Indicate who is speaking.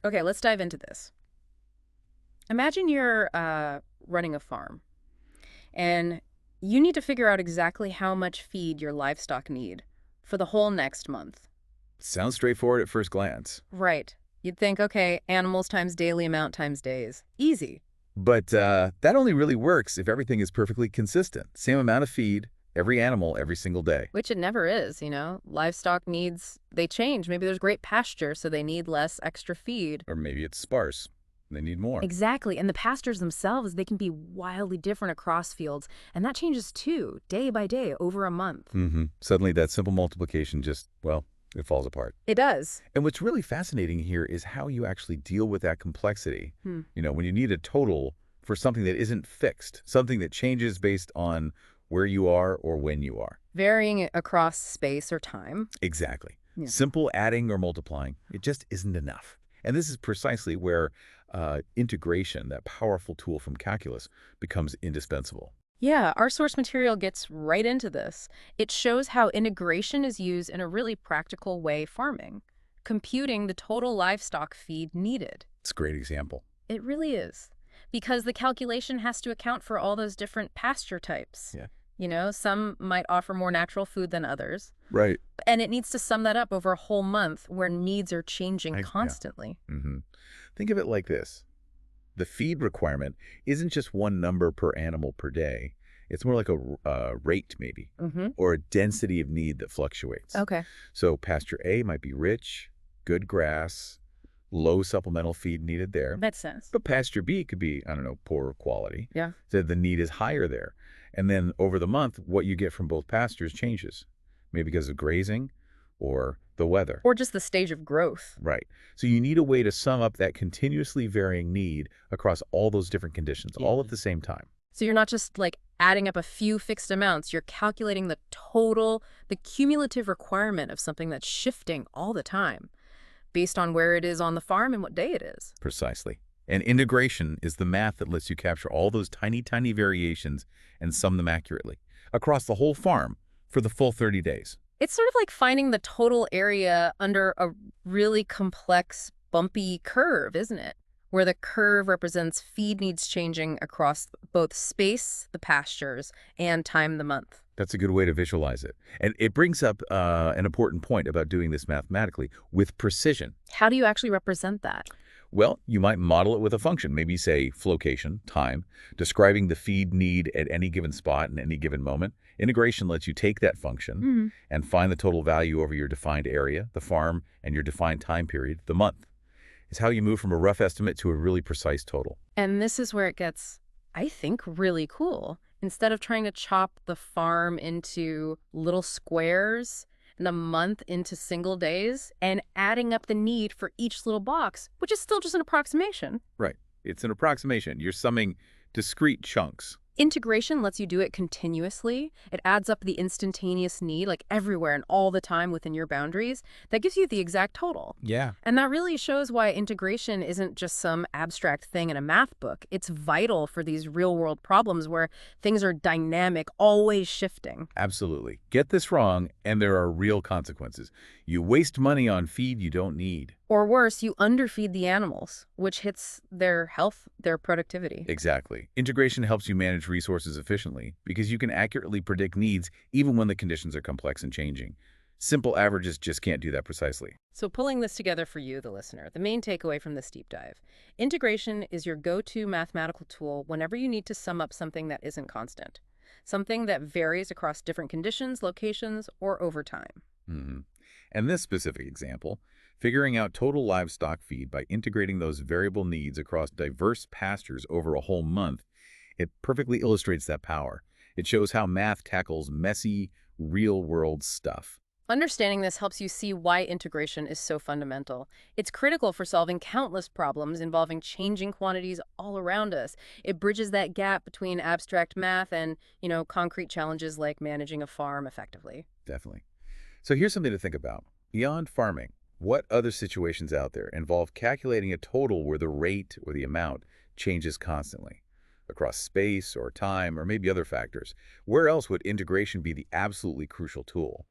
Speaker 1: Okay, let's dive into this. Imagine you're running a farm, and you need to figure out exactly how much feed your livestock need for the whole next month.
Speaker 2: Sounds straightforward at first glance.
Speaker 1: Right. You'd think, okay, animals times daily amount times days. Easy.
Speaker 2: But that only really works if everything is perfectly consistent. Same amount of feed, every animal, every single day.
Speaker 1: Which it never is, you know? Livestock needs, they change. Maybe there's great pasture, so they need less extra feed.
Speaker 2: Or maybe it's sparse. They need more.
Speaker 1: Exactly. And the pastures themselves, they can be wildly different across fields. And that changes too, day by day, over a month.
Speaker 2: Suddenly that simple multiplication just, well, it falls apart.
Speaker 1: It does.
Speaker 2: And what's really fascinating here is how you actually deal with that complexity.
Speaker 1: Hmm.
Speaker 2: When you need a total for something that isn't fixed, something that changes based on where you are or when you are.
Speaker 1: Varying it across space or time.
Speaker 2: Exactly.
Speaker 1: Yeah.
Speaker 2: Simple adding or multiplying, it just isn't enough. And this is precisely where integration, that powerful tool from calculus, becomes indispensable.
Speaker 1: Yeah, our source material gets right into this. It shows how integration is used in a really practical way farming, computing the total livestock feed needed.
Speaker 2: It's a great example.
Speaker 1: It really is. Because the calculation has to account for all those different pasture types.
Speaker 2: Yeah.
Speaker 1: You know, some might offer more natural food than others.
Speaker 2: Right.
Speaker 1: And it needs to sum that up over a whole month where needs are changing
Speaker 2: Yeah.
Speaker 1: constantly.
Speaker 2: Think of it like this. The feed requirement isn't just one number per animal per day. It's more like a rate, maybe, or a density of need that fluctuates.
Speaker 1: Okay.
Speaker 2: So pasture A might be rich, good grass, low supplemental feed needed there.
Speaker 1: Makes sense.
Speaker 2: But pasture B could be, I don't know, poorer quality.
Speaker 1: Yeah.
Speaker 2: So the need is higher there. And then over the month, what you get from both pastures changes, maybe because of grazing or the weather.
Speaker 1: Or just the stage of growth.
Speaker 2: Right. So you need a way to sum up that continuously varying need across all those different conditions, all at the same time.
Speaker 1: So you're not just like adding up a few fixed amounts, you're calculating the total, the cumulative requirement of something that's shifting all the time based on where it is on the farm and what day it is.
Speaker 2: Precisely. And integration is the math that lets you capture all those tiny, tiny variations and sum them accurately across the whole farm for the full 30 days.
Speaker 1: It's sort of like finding the total area under a really complex, bumpy curve, isn't it? Where the curve represents feed needs changing across both space, the pastures, and time the month.
Speaker 2: That's a good way to visualize it. And it brings up an important point about doing this mathematically with precision.
Speaker 1: How do you actually represent that?
Speaker 2: Well, you might model it with a function, maybe say flocation, time, describing the feed need at any given spot in any given moment. Integration lets you take that function and find the total value over your defined area, the farm, and your defined time period, the month. It's how you move from a rough estimate to a really precise total.
Speaker 1: And this is where it gets, I think, really cool. Instead of trying to chop the farm into little squares and a month into single days and adding up the need for each little box, which is still just an approximation.
Speaker 2: Right. It's an approximation. You're summing discrete chunks.
Speaker 1: Integration lets you do it continuously. It adds up the instantaneous need, like everywhere and all the time within your boundaries. That gives you the exact total.
Speaker 2: Yeah.
Speaker 1: And that really shows why integration isn't just some abstract thing in a math book. It's vital for these real-world problems where things are dynamic, always shifting.
Speaker 2: Absolutely. Get this wrong, and there are real consequences. You waste money on feed you don't need.
Speaker 1: Or worse, you underfeed the animals, which hits their health, their productivity.
Speaker 2: Exactly. Integration helps you manage resources efficiently because you can accurately predict needs even when the conditions are complex and changing. Simple averages just can't do that precisely.
Speaker 1: So pulling this together for you, the listener, the main takeaway from this deep dive. Integration is your go-to mathematical tool whenever you need to sum up something that isn't constant, something that varies across different conditions, locations, or over time.
Speaker 2: And this specific example, figuring out total livestock feed by integrating those variable needs across diverse pastures over a whole month, it perfectly illustrates that power. It shows how math tackles messy, real-world stuff.
Speaker 1: Understanding this helps you see why integration is so fundamental. It's critical for solving countless problems involving changing quantities all around us. It bridges that gap between abstract math and, concrete challenges like managing a farm effectively.
Speaker 2: Definitely. So here's something to think about. Beyond farming, what other situations out there involve calculating a total where the rate or the amount changes constantly across space or time or maybe other factors? Where else would integration be the absolutely crucial tool?